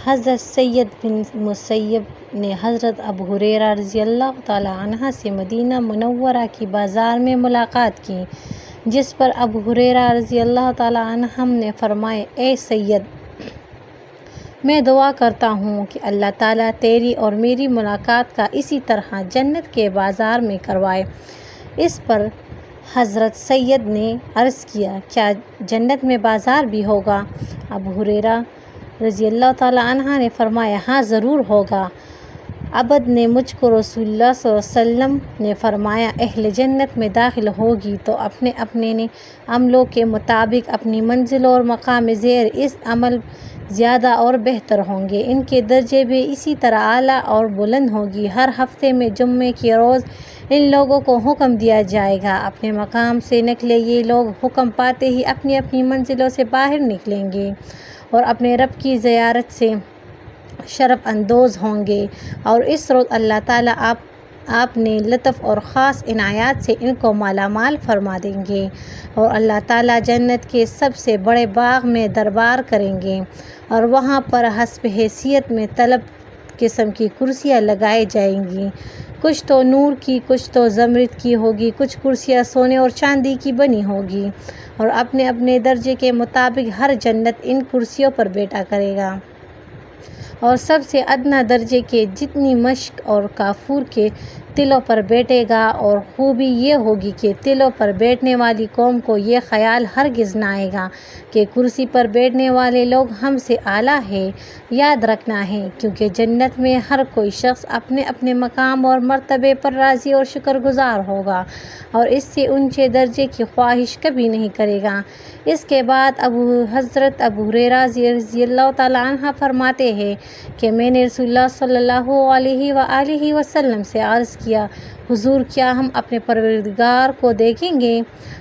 حضرت سید بن مسیب نے حضرت ابو ہریرہ رضی اللہ تعالیٰ عنہ سے مدینہ منورہ کی بازار میں ملاقات کی، جس پر ابو ہریرہ رضی اللہ تعالیٰ عنہ نے فرمایا: اے سید، میں دعا کرتا ہوں کہ اللہ تعالیٰ تیری اور میری ملاقات کا اسی طرح جنت کے بازار میں کروائے۔ اس پر حضرت سید نے عرض کیا: کیا جنت میں بازار بھی ہوگا؟ ابو ہریرہ رضی اللہ تعالیٰ عنہ نے فرمایا: ہاں، ضرور ہوگا۔ عبد نے مجھ کو رسول اللہ صلی اللہ علیہ وسلم نے فرمایا: اہل جنت میں داخل ہوگی تو اپنے اپنے عملوں کے مطابق اپنی منزل اور مقام زیر اس عمل زیادہ اور بہتر ہوں گے، ان کے درجے بھی اسی طرح اعلیٰ اور بلند ہوں گے۔ ہر ہفتے میں جمعے کے روز ان لوگوں کو حکم دیا جائے گا، اپنے مقام سے نکلے۔ یہ لوگ حکم پاتے ہی اپنی اپنی منزلوں سے باہر نکلیں گے اور اپنے رب کی زیارت سے شرف اندوز ہوں گے، اور اس روز اللہ تعالیٰ آپ نے لطف اور خاص عنایات سے ان کو مالا مال فرما دیں گے، اور اللہ تعالیٰ جنت کے سب سے بڑے باغ میں دربار کریں گے، اور وہاں پر حسب حیثیت میں طلب قسم کی کرسیاں لگائی جائیں گی۔ کچھ تو نور کی، کچھ تو زمرد کی ہوگی، کچھ کرسیاں سونے اور چاندی کی بنی ہوگی، اور اپنے اپنے درجے کے مطابق ہر جنت ان کرسیوں پر بیٹھا کرے گا، اور سب سے ادنیٰ درجے کے جتنی مشک اور کافور کے تلوں پر بیٹھے گا۔ اور خوبی یہ ہوگی کہ تلوں پر بیٹھنے والی قوم کو یہ خیال ہرگز نہ آئے گا کہ کرسی پر بیٹھنے والے لوگ ہم سے اعلیٰ ہیں۔ یاد رکھنا ہے، کیونکہ جنت میں ہر کوئی شخص اپنے اپنے مقام اور مرتبے پر راضی اور شکر گزار ہوگا، اور اس سے اونچے درجے کی خواہش کبھی نہیں کرے گا۔ اس کے بعد حضرت ابو ہریرہ رضی اللہ تعالیٰ عنہ فرماتے ہیں کہ میں نے رسول اللہ صلی اللہ علیہ وآلہ وسلم سے عرض کیا: حضور، کیا ہم اپنے پروردگار کو دیکھیں گے؟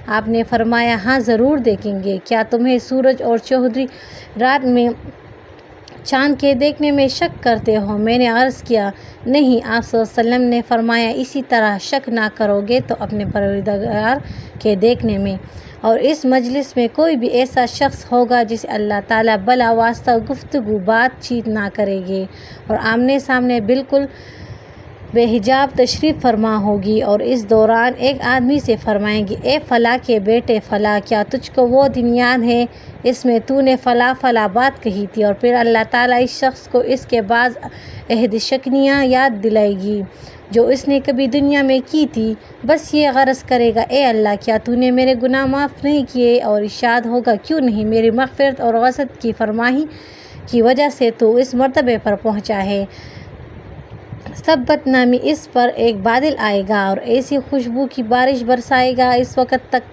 آپ نے فرمایا: ہاں، ضرور دیکھیں گے۔ کیا تمہیں سورج اور چوتھی رات میں چاند کے دیکھنے میں شک کرتے ہو؟ میں نے عرض کیا: نہیں۔ آپ صلی اللہ علیہ وسلم نے فرمایا: اسی طرح شک نہ کرو گے تو اپنے پروردگار کے دیکھنے میں۔ اور اس مجلس میں کوئی بھی ایسا شخص ہوگا جسے اللہ تعالیٰ بلا واسطہ گفتگو بات چیت نہ کرے گے، اور آمنے سامنے بالکل بے حجاب تشریف فرما ہوگی، اور اس دوران ایک آدمی سے فرمائیں گے: اے فلاں کے بیٹے فلاں، کیا تجھ کو وہ دن یاد ہے اس میں تو نے فلاں فلاں بات کہی تھی؟ اور پھر اللہ تعالیٰ اس شخص کو اس کے بعض عہد شکنیاں یاد دلائے گی جو اس نے کبھی دنیا میں کی تھی۔ بس یہ غرض کرے گا: اے اللہ، کیا تو نے میرے گناہ معاف نہیں کیے؟ اور ارشاد ہوگا: کیوں نہیں، میری مغفرت اور غضب کی فرمائی کی وجہ سے تو اس مرتبے پر پہنچا ہے۔ ثبت نامی اس پر ایک بادل آئے گا اور ایسی خوشبو کی بارش برسائے گا، اس وقت تک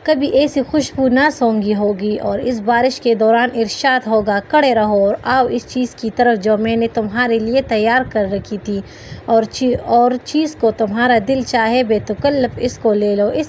کبھی ایسی خوشبو نہ سونگھی ہوگی۔ اور اس بارش کے دوران ارشاد ہوگا: کھڑے رہو اور آؤ اس چیز کی طرف جو میں نے تمہارے لیے تیار کر رکھی تھی، اور چیز کو تمہارا دل چاہے بے تکلف اس کو لے لو۔ اس